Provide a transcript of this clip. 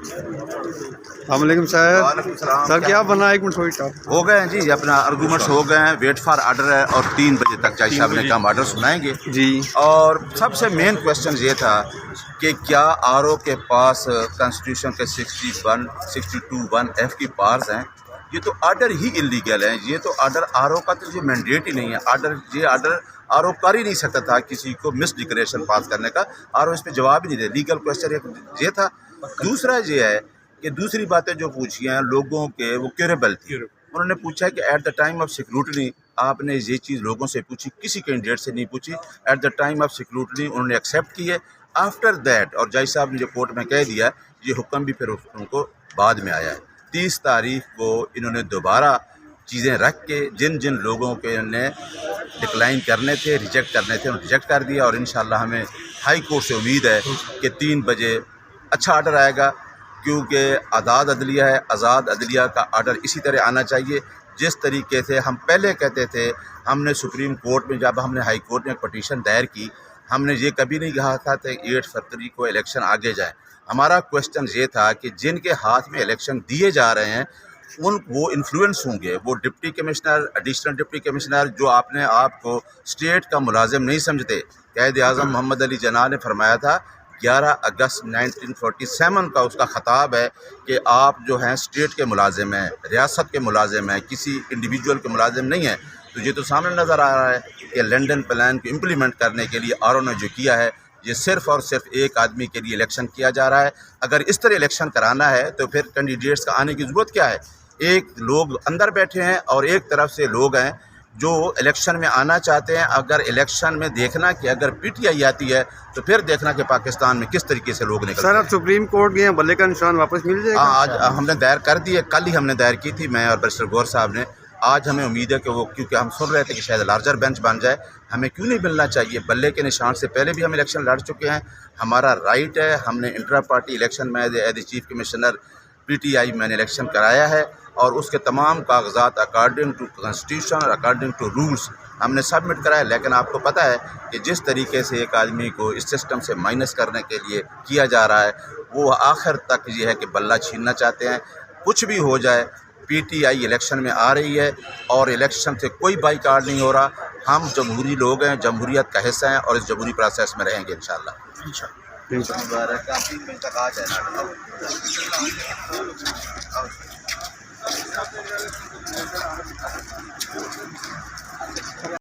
السلام علیکم سر. وعلیکم السلام. سر کیا بنا؟ ایک منٹ تھوڑی ٹاپ ہو گئے ہیں جی، اپنا آرگومنٹس ہو گئے ہیں، ویٹ فار آرڈر ہے اور 3 بجے تک جج صاحب نے کام آرڈر سنائیں گے. جی. اور سب سے مین کوشچن یہ تھا کہ کیا آر او کے پاس کانسٹیٹیوشن کے 62(1) کی پارز ہیں؟ یہ تو آرڈر ہی انلیگل ہیں. یہ تو آرڈر آر او کا تو یہ مینڈیٹ ہی نہیں ہے. یہ آرڈر آر او کر ہی نہیں سکتا تھا کسی کو مس ڈکلیریشن پاس کرنے کا. آر او اس پہ جواب ہی نہیں دے. لیگل کوشچن یہ تھا. دوسرا یہ ہے کہ دوسری باتیں جو پوچھی ہیں لوگوں کے وہ کیوریبل تھی. انہوں نے پوچھا کہ ایٹ دا ٹائم آف سیکروٹنی آپ نے یہ چیز لوگوں سے پوچھی، کسی کینڈیڈیٹ سے نہیں پوچھی. ایٹ دا ٹائم آف سیکروٹنی انہوں نے ایکسیپٹ کی ہے. آفٹر دیٹ اور جج صاحب نے جو کورٹ میں کہہ دیا یہ حکم بھی پھر ان کو بعد میں آیا ہے. 30 تاریخ کو انہوں نے دوبارہ چیزیں رکھ کے جن لوگوں کے انہیں ڈکلائن کرنے تھے، ریجیکٹ کرنے تھے، انہوں نے ریجیکٹ کر دیا. اور انشاءاللہ ہمیں ہائی کورٹ سے امید ہے کہ 3 بجے اچھا آرڈر آئے گا، کیونکہ آزاد عدلیہ ہے. آزاد عدلیہ کا آرڈر اسی طرح آنا چاہیے جس طریقے سے ہم پہلے کہتے تھے. ہم نے سپریم کورٹ میں جب ہم نے ہائی کورٹ میں پٹیشن دائر کی، ہم نے یہ کبھی نہیں کہا تھا کہ 8 فروری کو الیکشن آگے جائے. ہمارا کوشچن یہ تھا کہ جن کے ہاتھ میں الیکشن دیے جا رہے ہیں وہ انفلوئنس ہوں گے. وہ deputy commissioner, additional deputy commissioner جو اپنے آپ کو اسٹیٹ کا ملازم نہیں سمجھتے. قائد اعظم محمد علی جناح نے فرمایا تھا 11 اگست 1947 کا اس کا خطاب ہے کہ آپ جو ہیں اسٹیٹ کے ملازم ہیں، ریاست کے ملازم ہیں، کسی انڈیویجول کے ملازم نہیں ہیں. تو یہ تو سامنے نظر آ رہا ہے کہ لنڈن پلان کو امپلیمنٹ کرنے کے لیے آر او نے جو کیا ہے یہ صرف اور صرف ایک آدمی کے لیے الیکشن کیا جا رہا ہے. اگر اس طرح الیکشن کرانا ہے تو پھر کینڈیڈیٹس کا آنے کی ضرورت کیا ہے؟ ایک لوگ اندر بیٹھے ہیں اور ایک طرف سے لوگ ہیں جو الیکشن میں آنا چاہتے ہیں. اگر الیکشن میں دیکھنا کہ اگر پی ٹی آئی آتی ہے تو پھر دیکھنا کہ پاکستان میں کس طریقے سے لوگ نکلتے ہیں. سر اب سپریم کورٹ گئے ہیں، بلے کا نشان واپس مل جائے گا؟ آج ہم نے دائر کر دی ہے. کل ہی ہم نے دائر کی تھی، میں اور بیرسٹر گور صاحب نے. آج ہمیں امید ہے کہ وہ، کیونکہ ہم سن رہے تھے کہ شاید لارجر بینچ بن جائے. ہمیں کیوں نہیں ملنا چاہیے؟ بلے کے نشان سے پہلے بھی ہم الیکشن لڑ چکے ہیں، ہمارا رائٹ ہے. ہم نے انٹرا پارٹی الیکشن میں as chief commissioner P T I میں نے الیکشن کرایا ہے اور اس کے تمام کاغذات اکارڈنگ ٹو کانسٹیٹیوشن اور اکارڈنگ ٹو رولز ہم نے سبمٹ کرایا. لیکن آپ کو پتہ ہے کہ جس طریقے سے ایک آدمی کو اس سسٹم سے مائنس کرنے کے لیے کیا جا رہا ہے وہ آخر تک یہ ہے کہ بلہ چھیننا چاہتے ہیں. کچھ بھی ہو جائے پی ٹی آئی الیکشن میں آ رہی ہے اور الیکشن سے کوئی بائی کارڈ نہیں ہو رہا. ہم جمہوری لوگ ہیں، جمہوریت کا حصہ ہیں اور اس جمہوری پروسیس میں رہیں گے انشاءاللہ.